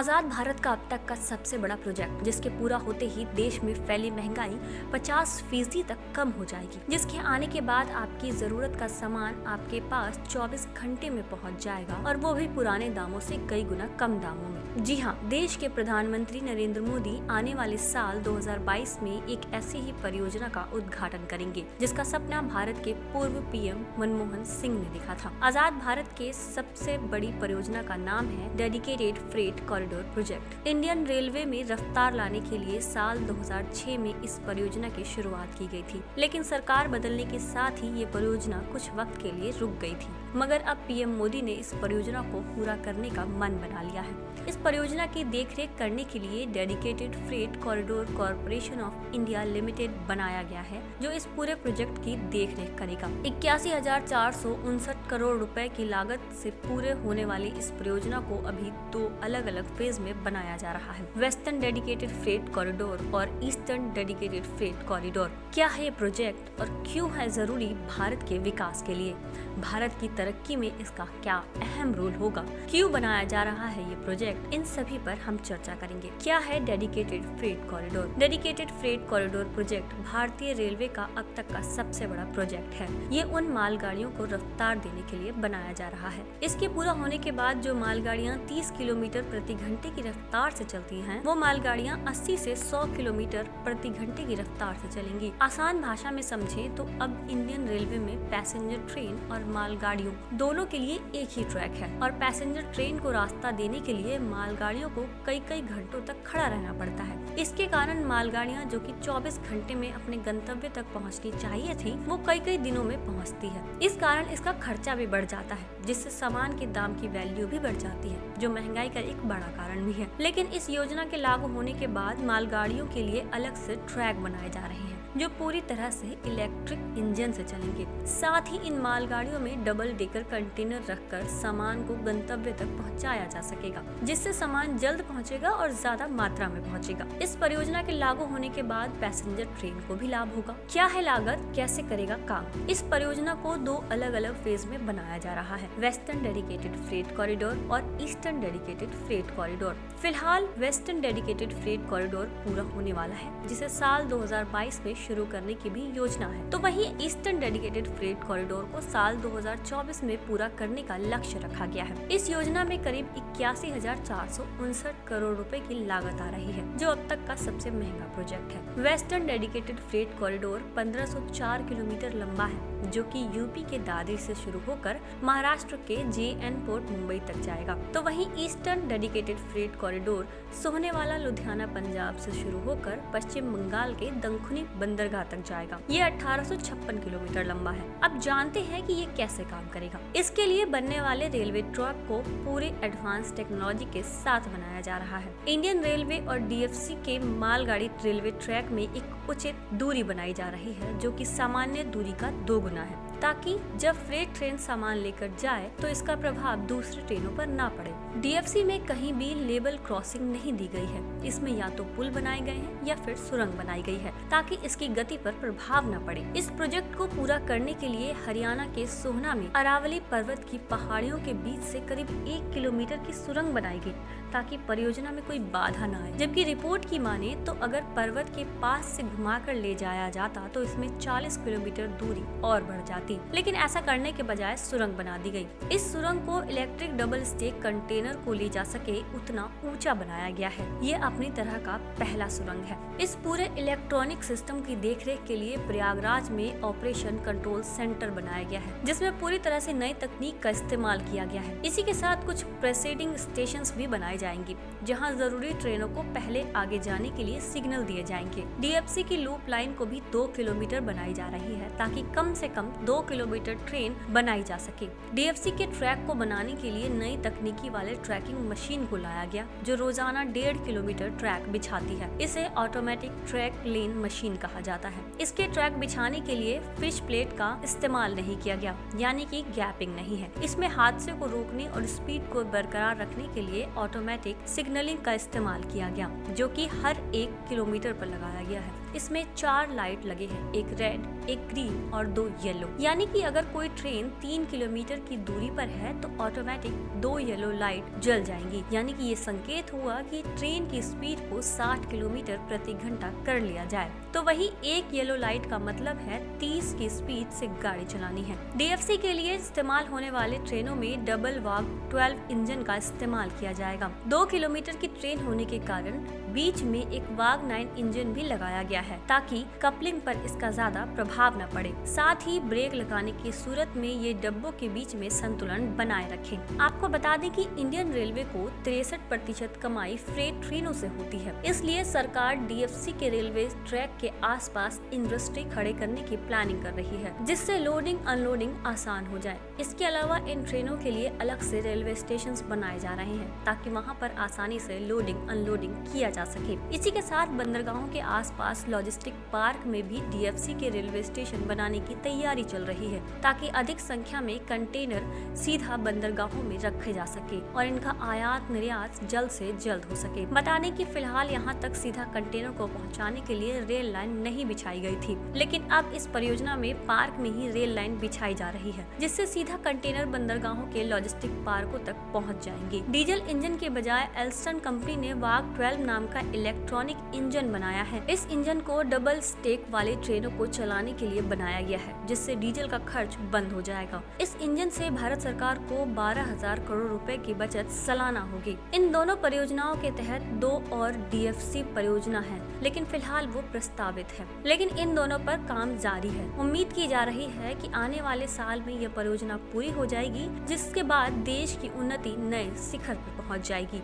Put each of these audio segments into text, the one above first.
आजाद भारत का अब तक का सबसे बड़ा प्रोजेक्ट, जिसके पूरा होते ही देश में फैली महंगाई 50% तक कम हो जाएगी, जिसके आने के बाद आपकी जरूरत का सामान आपके पास 24 घंटे में पहुंच जाएगा, और वो भी पुराने दामों से कई गुना कम दामों में। जी हाँ, देश के प्रधानमंत्री नरेंद्र मोदी आने वाले साल 2022 में एक ऐसी ही परियोजना का उद्घाटन करेंगे, जिसका सपना भारत के पूर्व पीएम मनमोहन सिंह ने देखा था। आजाद भारत के सबसे बड़ी परियोजना का नाम है dedicated freight corridor project. Indian railway में रफ्तार लाने के लिए साल 2006 में इस परियोजना की शुरुआत की गई थी, लेकिन सरकार बदलने के साथ ही ये परियोजना कुछ वक्त के लिए रुक गई थी। मगर अब पीएम मोदी ने इस परियोजना को पूरा करने का मन बना लिया है। इस परियोजना की देखरेख करने के लिए dedicated freight corridor corporation of India limited बनाया गया है, जो इस पूरे प्रोजेक्ट की देखरेख करेगा। 81,459 करोड़ रुपए की लागत से पूरे होने वाली इस परियोजना को अभी 2 अलग-अलग फेज में बनाया जा रहा है, वेस्टर्न डेडिकेटेड फ्रेट कॉरिडोर और ईस्टर्न डेडिकेटेड फ्रेट कॉरिडोर। क्या है ये प्रोजेक्ट और क्यों है जरूरी भारत के विकास के लिए? भारत की तरक्की में इसका क्या अहम रोल होगा? क्यों बनाया जा रहा है ये प्रोजेक्ट? इन सभी पर हम चर्चा करेंगे। क्या है dedicated freight corridor? Dedicated freight corridor project भारतीय रेलवे का अब तक का सबसे बड़ा प्रोजेक्ट है। ये उन मालगाड़ियों को रफ्तार देने के लिए बनाया जा रहा है। इसके पूरा होने के बाद जो मालगाड़ियाँ 30 किलोमीटर प्रति घंटे की रफ्तार से चलती हैं, वो मालगाड़ियाँ 80 से 100 किलोमीटर प्रति घंटे की रफ्तार से चलेंगी। आसान भाषा में समझें तो अब इंडियन रेलवे में पैसेंजर ट्रेन और मालगाड़ियों दोनों के लिए एक ही ट्रैक है, और पैसेंजर ट्रेन को रास्ता देने के लिए मालगाड़ियों को कई घंटों तक खड़ा रहना पड़ता है। इसके कारण मालगाड़ियां जो कि 24 घंटे में अपने गंतव्य तक पहुंचनी चाहिए थी, वो कई दिनों में पहुंचती है। इस कारण इसका खर्चा भी बढ़ जाता है, जिससे सामान के दाम की वैल्यू भी बढ़ जाती है, जो महंगाई का एक बड़ा कारण भी है। लेकिन इस योजना के लागू होने के बाद मालगाड़ियों के लिए अलग से ट्रैक बनाए जा रहे हैं, जो पूरी तरह से इलेक्ट्रिक इंजन से चलेंगे। साथ ही इन मालगाड़ियों में डबल डेकर कंटेनर रखकर सामान को गंतव्य तक पहुंचाया जा सकेगा, जिससे सामान जल्द पहुंचेगा और ज्यादा मात्रा में पहुंचेगा। इस परियोजना के लागू होने के बाद पैसेंजर ट्रेन को भी लाभ होगा। क्या है लागत, कैसे करेगा काम? इस परियोजना को 2 अलग फेज में बनाया जा रहा है, वेस्टर्न डेडिकेटेड फ्रेट कॉरिडोर और ईस्टर्न डेडिकेटेड फ्रेट कॉरिडोर। फिलहाल वेस्टर्न डेडिकेटेड फ्रेट कॉरिडोर पूरा होने वाला है, जिसे साल 2022 में शुरू करने की भी योजना है। तो वहीं ईस्टर्न डेडिकेटेड फ्रेट कॉरिडोर को साल 2024 में पूरा करने का लक्ष्य रखा गया है। इस योजना में करीब 81,459 करोड़ रुपए की लागत आ रही है, जो अब तक का सबसे महंगा प्रोजेक्ट है। Western dedicated freight corridor 1504 kilometre लंबा है, जो कि यूपी के दादरी से शुरू होकर महाराष्ट्र के JN पोर्ट मुंबई तक जाएगा। तो वहीं eastern dedicated freight corridor Sohnewala Ludhiana Punjab से शुरू होकर पश्चिम बंगाल के दंखुनी बंदरगाह तक जाएगा। ये 1856 किलोमीटर लंबा है। अब जानते हैं कि ये कैसे काम करेगा। इसके लिए बनने वाले रेलवे ट्रैक को पूरे एडवांस टेक्नोलॉजी के साथ बनाया जा रहा है। इंडियन रेलवे और DFC के मालगाड़ी रेलवे ट्रैक में एक उचित दूरी बनाई जा रही है, जो कि सामान्य दूरी का 2 गुना है, ताकि जब फ्रेट ट्रेन सामान लेकर जाए तो इसका प्रभाव दूसरी ट्रेनों पर ना पड़े। DFC में कहीं भी लेवल क्रॉसिंग नहीं दी गई है। इसमें या तो पुल बनाए गए हैं या फिर सुरंग बनाई गई है, ताकि इसकी गति पर प्रभाव न पड़े। इस प्रोजेक्ट को पूरा करने के लिए हरियाणा के सोहना में अरावली पर्वत की पहाड़ियों के बीच से करीब 1 किलोमीटर की सुरंग बनाई गई, ताकि परियोजना में कोई बाधा न आए। जबकि रिपोर्ट की माने तो अगर पर्वत के पास से घुमाकर ले जाया जाता तो इसमें 40 किलोमीटर दूरी और बढ़ जाती, लेकिन ऐसा करने के बजाय सुरंग बना दी गई। इस सुरंग को इलेक्ट्रिक डबल स्टेक कंटेनर को ले जा सके उतना ऊंचा बनाया गया है। ये अपनी तरह का पहला सुरंग है। इस पूरे इलेक्ट्रॉनिक सिस्टम की देखरेख के लिए प्रयागराज में ऑपरेशन कंट्रोल सेंटर बनाया गया है, जिसमें पूरी तरह से नई तकनीक का इस्तेमाल किया गया है। इसी के साथ कुछ प्रेसीडिंग स्टेशंस भी बनाए जाएंगे, जहां जरूरी ट्रेनों को पहले आगे जाने के लिए सिग्नल दिए जाएंगे। DFC की लूप लाइन को भी 2 किलोमीटर बनाई जा रही है, ताकि कम से कम 2 किलोमीटर ट्रेन बनाई जा सके। DFC के ट्रैक को बनाने के लिए नई तकनीकी वाले ट्रैकिंग मशीन को लाया गया, जो रोजाना 1.5 किलोमीटर ट्रैक बिछाती है। इसे ऑटोमेटिक ट्रैक लेन मशीन कहा जाता है। इसके ट्रैक बिछाने के लिए फिश प्लेट का इस्तेमाल नहीं किया गया, यानी कि गैपिंग नहीं है। इसमें हादसे को रोकने और स्पीड को बरकरार रखने के लिए ऑटोमेटिक सिग्नलिंग का इस्तेमाल किया गया, जो कि हर 1 किलोमीटर पर लगाया गया है। इसमें 4 लाइट लगे हैं, एक रेड, एक ग्रीन और 2 येलो। यानी कि अगर कोई ट्रेन 3 किलोमीटर की दूरी पर है तो ऑटोमेटिक 2 येलो लाइट जल जाएंगी। यानी कि ये संकेत हुआ कि ट्रेन की स्पीड को 60 किलोमीटर प्रति घंटा कर लिया जाए। तो वही एक येलो लाइट का मतलब है 30 की स्पीड से गाड़ी चलानी है। DFC के लिए इस्तेमाल होने वाले ट्रेनों में डबल वाग 12 इंजन का इस्तेमाल किया जाएगा। 2 किलोमीटर की ट्रेन होने के कारण बीच में एक वाग 9 इंजन भी लगाया गया है ताकि कपलिंग पर इसका ज्यादा प्रभाव न पड़े। साथ ही ब्रेक लगाने की सूरत में ये डब्बों के बीच में संतुलन बनाए रखें। आपको बता दें कि इंडियन रेलवे को 63% कमाई फ्रेट ट्रेनों से होती है, इसलिए सरकार DFC के रेलवे ट्रैक के आसपास इंडस्ट्री खड़े करने की प्लानिंग कर रही है, जिससे लोडिंग अनलोडिंग आसान हो जाए। इसके अलावा इन ट्रेनों के लिए अलग से रेलवे स्टेशन बनाए जा रहे हैं ताकि वहाँ पर आसानी से लोडिंग अनलोडिंग किया जा सके। इसी के साथ बंदरगाहों के आसपास लॉजिस्टिक पार्क में भी DFC के रेलवे स्टेशन बनाने की तैयारी चल रही है ताकि अधिक संख्या में कंटेनर सीधा बंदरगाहों में रखे जा सके और इनका आयात निर्यात जल्द से जल्द हो सके। बता दें कि फिलहाल यहाँ तक सीधा कंटेनर को पहुँचाने के लिए रेल लाइन नहीं बिछाई गई थी, लेकिन अब इस परियोजना में पार्क में ही रेल लाइन बिछाई जा रही है, जिससे सीधा कंटेनर बंदरगाहों के लॉजिस्टिक पार्कों तक पहुँच जाएंगे। डीजल इंजन के बजाय एल्स्टन कंपनी ने वाग 12 नाम का इलेक्ट्रॉनिक इंजन बनाया है। इस इंजन को डबल स्टेक वाली ट्रेनों को चलाने के लिए बनाया गया है, जिससे डीजल का खर्च बंद हो जाएगा। इस इंजन से भारत सरकार को 12,000 करोड़ रुपए की बचत सालाना होगी। इन दोनों परियोजनाओं के तहत 2 और DFC परियोजना है, लेकिन फिलहाल वो प्रस्तावित है, लेकिन इन दोनों पर काम जारी है। उम्मीद की जा रही है कि आने वाले साल में यह परियोजना पूरी हो जाएगी, जिसके बाद देश की उन्नति नए शिखर पर पहुंच जाएगी।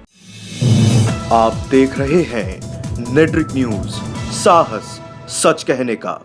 आप देख रहे हैं नेट्रिक न्यूज, साहस सच कहने का।